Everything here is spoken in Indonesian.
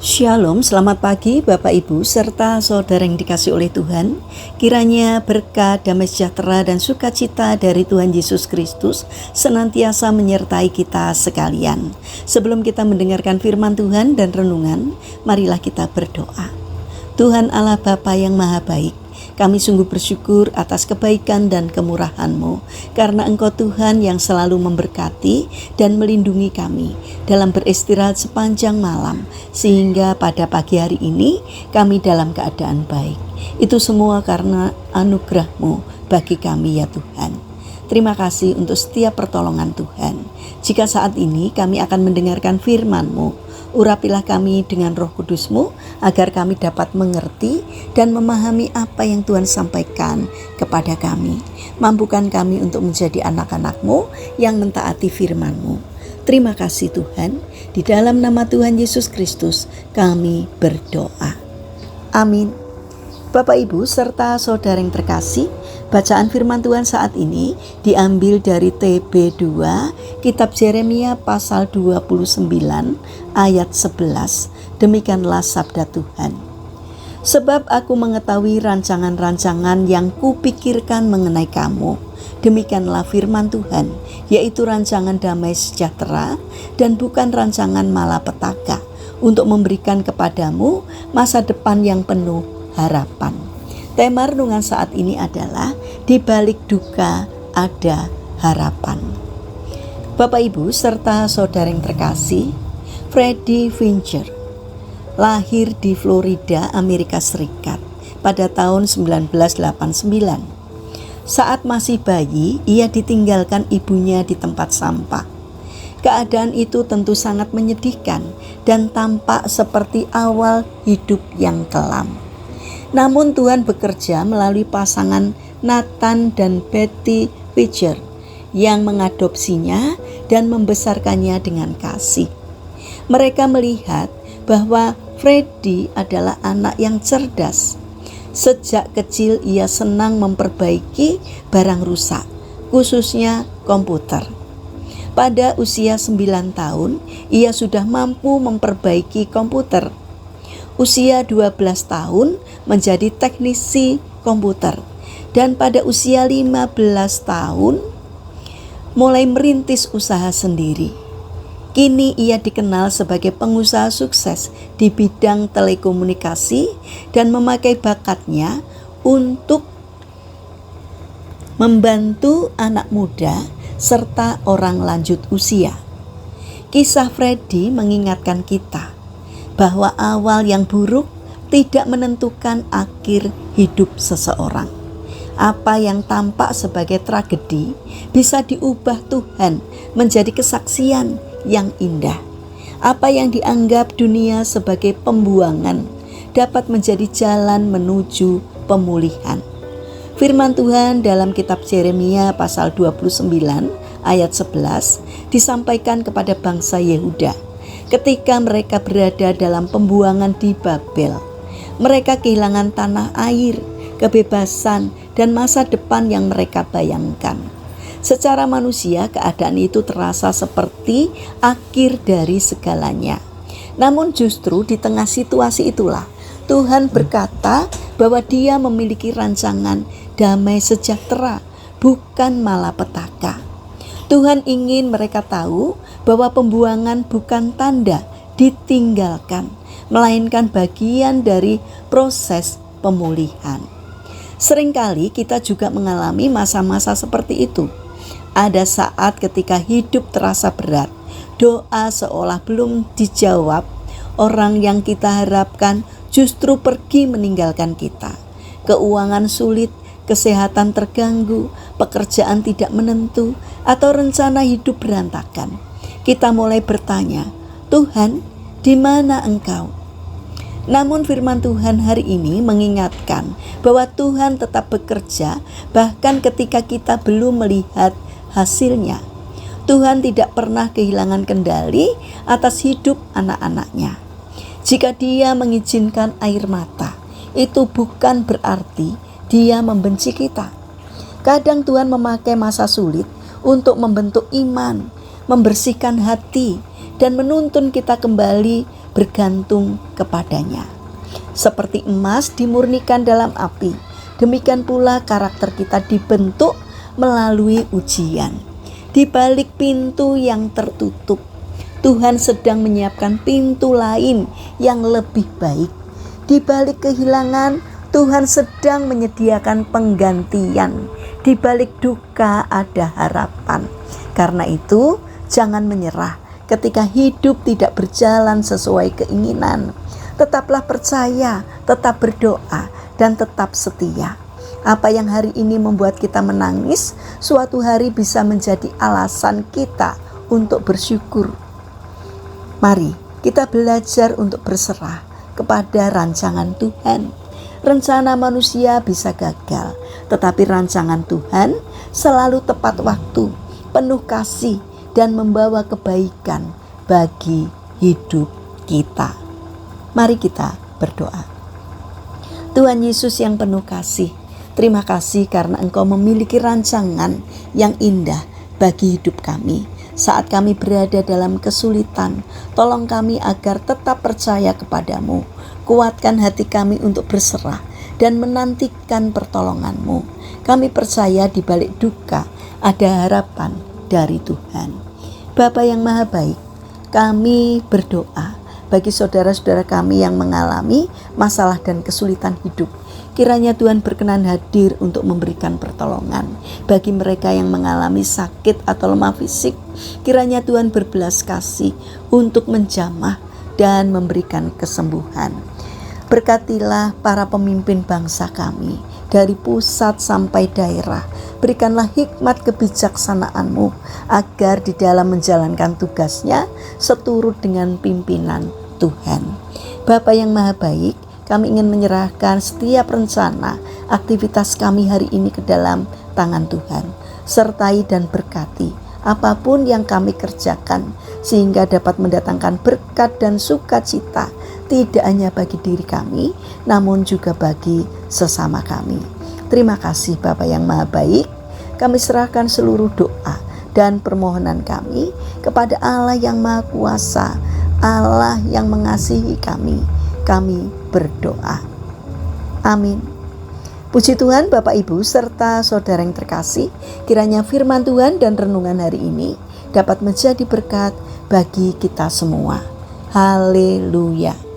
Shalom, selamat pagi Bapak Ibu serta saudara yang dikasihi oleh Tuhan. Kiranya berkat, damai sejahtera dan sukacita dari Tuhan Yesus Kristus senantiasa menyertai kita sekalian. Sebelum kita mendengarkan firman Tuhan dan renungan, marilah kita berdoa. Tuhan Allah Bapa yang Maha Baik, kami sungguh bersyukur atas kebaikan dan kemurahan-Mu, karena Engkau Tuhan yang selalu memberkati dan melindungi kami dalam beristirahat sepanjang malam, sehingga pada pagi hari ini kami dalam keadaan baik. Itu semua karena anugerah-Mu bagi kami ya Tuhan. Terima kasih untuk setiap pertolongan Tuhan. Jika saat ini kami akan mendengarkan firman-Mu, urapilah kami dengan Roh Kudus-Mu agar kami dapat mengerti dan memahami apa yang Tuhan sampaikan kepada kami. Mampukan kami untuk menjadi anak-anak-Mu yang mentaati firman-Mu. Terima kasih Tuhan. Di dalam nama Tuhan Yesus Kristus kami berdoa. Amin. Bapak Ibu serta saudara yang terkasih, bacaan firman Tuhan saat ini diambil dari TB2 Kitab Yeremia pasal 29 ayat 11. Demikianlah sabda Tuhan. Sebab aku mengetahui rancangan-rancangan yang kupikirkan mengenai kamu. Demikianlah firman Tuhan, yaitu rancangan damai sejahtera dan bukan rancangan malapetaka, untuk memberikan kepadamu masa depan yang penuh harapan. Tema renungan saat ini adalah di balik duka ada harapan. Bapak Ibu serta saudara yang terkasih, Freddie Fincher lahir di Florida, Amerika Serikat pada tahun 1989. Saat masih bayi, ia ditinggalkan ibunya di tempat sampah. Keadaan itu tentu sangat menyedihkan dan tampak seperti awal hidup yang kelam. Namun Tuhan bekerja melalui pasangan Nathan dan Betty Fincher yang mengadopsinya dan membesarkannya dengan kasih. Mereka melihat bahwa Freddie adalah anak yang cerdas. Sejak kecil ia senang memperbaiki barang rusak, khususnya komputer. Pada usia 9 tahun, ia sudah mampu memperbaiki komputer. Usia 12 tahun menjadi teknisi komputer, dan pada usia 15 tahun mulai merintis usaha sendiri. Kini ia dikenal sebagai pengusaha sukses di bidang telekomunikasi dan memakai bakatnya untuk membantu anak muda serta orang lanjut usia. Kisah Freddie mengingatkan kita bahwa awal yang buruk tidak menentukan akhir hidup seseorang. Apa yang tampak sebagai tragedi bisa diubah Tuhan menjadi kesaksian yang indah. Apa yang dianggap dunia sebagai pembuangan dapat menjadi jalan menuju pemulihan. Firman Tuhan dalam kitab Yeremia pasal 29 ayat 11 disampaikan kepada bangsa Yehuda ketika mereka berada dalam pembuangan di Babel. Mereka kehilangan tanah air, kebebasan, dan masa depan yang mereka bayangkan. Secara manusia, keadaan itu terasa seperti akhir dari segalanya. Namun justru di tengah situasi itulah Tuhan berkata bahwa Dia memiliki rancangan damai sejahtera, bukan malapetaka. Tuhan ingin mereka tahu bahwa pembuangan bukan tanda ditinggalkan, melainkan bagian dari proses pemulihan. Seringkali kita juga mengalami masa-masa seperti itu. Ada saat ketika hidup terasa berat, doa seolah belum dijawab, orang yang kita harapkan justru pergi meninggalkan kita. Keuangan sulit, kesehatan terganggu, pekerjaan tidak menentu, atau rencana hidup berantakan. Kita mulai bertanya, Tuhan, di mana Engkau? Namun firman Tuhan hari ini mengingatkan bahwa Tuhan tetap bekerja bahkan ketika kita belum melihat hasilnya. Tuhan tidak pernah kehilangan kendali atas hidup anak-anaknya. Jika Dia mengizinkan air mata, itu bukan berarti Dia membenci kita. Kadang Tuhan memakai masa sulit untuk membentuk iman, membersihkan hati, dan menuntun kita kembali bergantung kepadanya. Seperti emas dimurnikan dalam api, demikian pula karakter kita dibentuk melalui ujian. Di balik pintu yang tertutup, Tuhan sedang menyiapkan pintu lain yang lebih baik. Di balik kehilangan, Tuhan sedang menyediakan penggantian. Di balik duka ada harapan. Karena itu, jangan menyerah ketika hidup tidak berjalan sesuai keinginan. Tetaplah percaya, tetap berdoa, dan tetap setia. Apa yang hari ini membuat kita menangis, suatu hari bisa menjadi alasan kita untuk bersyukur. Mari kita belajar untuk berserah kepada rancangan Tuhan. Rencana manusia bisa gagal, tetapi rancangan Tuhan selalu tepat waktu, penuh kasih, dan membawa kebaikan bagi hidup kita. Mari kita berdoa. Tuhan Yesus yang penuh kasih, terima kasih karena Engkau memiliki rancangan yang indah bagi hidup kami. Saat kami berada dalam kesulitan, tolong kami agar tetap percaya kepadamu. Kuatkan hati kami untuk berserah dan menantikan pertolongan-Mu. Kami percaya di balik duka ada harapan dari Tuhan. Bapa yang Maha Baik, kami berdoa bagi saudara-saudara kami yang mengalami masalah dan kesulitan hidup. Kiranya Tuhan berkenan hadir untuk memberikan pertolongan bagi mereka yang mengalami sakit atau lemah fisik. Kiranya Tuhan berbelas kasih untuk menjamah dan memberikan kesembuhan. Berkatilah para pemimpin bangsa kami dari pusat sampai daerah. Berikanlah hikmat kebijaksanaan-Mu agar di dalam menjalankan tugasnya seturut dengan pimpinan Tuhan. Bapa yang Maha Baik, kami ingin menyerahkan setiap rencana aktivitas kami hari ini ke dalam tangan Tuhan. Sertai dan berkati apapun yang kami kerjakan, sehingga dapat mendatangkan berkat dan sukacita tidak hanya bagi diri kami, namun juga bagi sesama kami. Terima kasih Bapa yang Maha Baik. Kami serahkan seluruh doa dan permohonan kami kepada Allah yang Maha Kuasa, Allah yang mengasihi kami. Kami berdoa. Amin. Puji Tuhan, Bapak Ibu serta saudara yang terkasih, kiranya firman Tuhan dan renungan hari ini dapat menjadi berkat bagi kita semua. Haleluya.